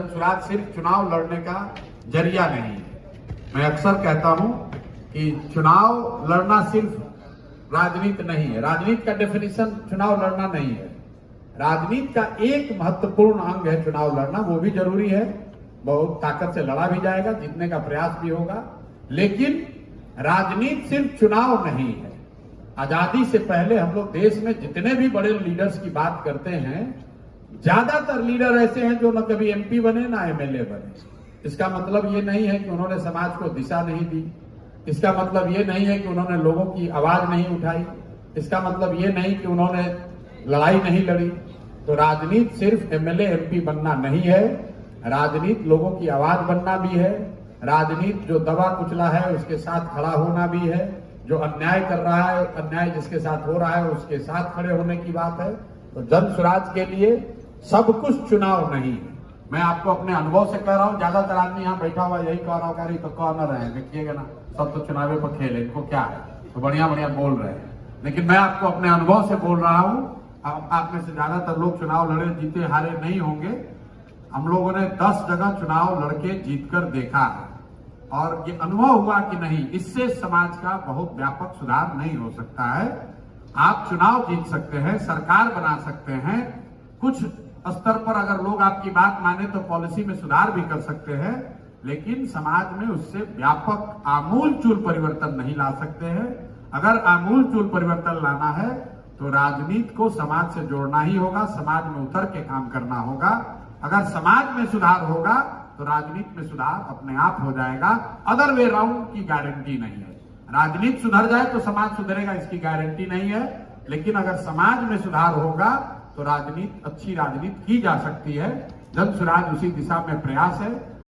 स्वराज सिर्फ चुनाव लड़ने का जरिया नहीं है। मैं अक्सर कहता हूं कि चुनाव लड़ना सिर्फ राजनीति नहीं है। राजनीति का डेफिनेशन चुनाव लड़ना नहीं है। राजनीति का एक महत्वपूर्ण अंग है चुनाव लड़ना, वो भी जरूरी है। बहुत ताकत से लड़ा भी जाएगा, जीतने का प्रयास भी होगा, लेकिन राजनीति सिर्फ चुनाव नहीं है। आजादी से पहले हम लोग देश में जितने भी बड़े लीडर्स की बात करते हैं, ज्यादातर लीडर ऐसे हैं जो न कभी एमपी बने ना एमएलए बने। इसका मतलब ये नहीं है कि उन्होंने समाज को दिशा नहीं दी। इसका मतलब ये नहीं है कि उन्होंने लोगों की आवाज नहीं उठाई। इसका मतलब ये नहीं कि उन्होंने लड़ाई नहीं लड़ी। तो राजनीति सिर्फ एमएलए एमपी बनना नहीं है, राजनीति लोगों की आवाज बनना भी है। राजनीति जो दबा कुचला है उसके साथ खड़ा होना भी है। जो अन्याय कर रहा है, अन्याय जिसके साथ हो रहा है उसके साथ खड़े होने की बात है। तो जन स्वराज के लिए सब कुछ चुनाव नहीं है। मैं आपको अपने अनुभव से कह रहा हूं। ज्यादातर आदमी यहाँ बैठा हुआ यही कह रहा हूँ तो कह न रहे हैं, देखिएगा ना, सब तो चुनावे पर खेल है, इनको क्या है, तो बढ़िया बढ़िया बोल रहे हैं। लेकिन मैं आपको अपने अनुभव से बोल रहा हूं, आप में से ज्यादातर लोग चुनाव लड़े जीते हारे नहीं होंगे। हम लोगों ने 10 जगह चुनाव लड़के जीतकर देखा है और ये अनुभव हुआ कि नहीं, इससे समाज का बहुत व्यापक सुधार नहीं हो सकता है। आप चुनाव जीत सकते हैं, सरकार बना सकते हैं, कुछ स्तर पर अगर लोग आपकी बात माने तो पॉलिसी में सुधार भी कर सकते हैं, लेकिन समाज में उससे व्यापक आमूलचूल परिवर्तन नहीं ला सकते हैं। अगर आमूलचूल परिवर्तन लाना है तो राजनीति को समाज से जोड़ना ही होगा, समाज में उतर के काम करना होगा। अगर समाज में सुधार होगा तो राजनीति में सुधार अपने आप हो जाएगा। अदर वे राउंड की गारंटी नहीं है। राजनीति सुधर जाए तो समाज सुधरेगा, इसकी गारंटी नहीं है। लेकिन अगर समाज में सुधार होगा तो राजनीति, अच्छी राजनीति की जा सकती है। जन स्वराज उसी दिशा में प्रयास है।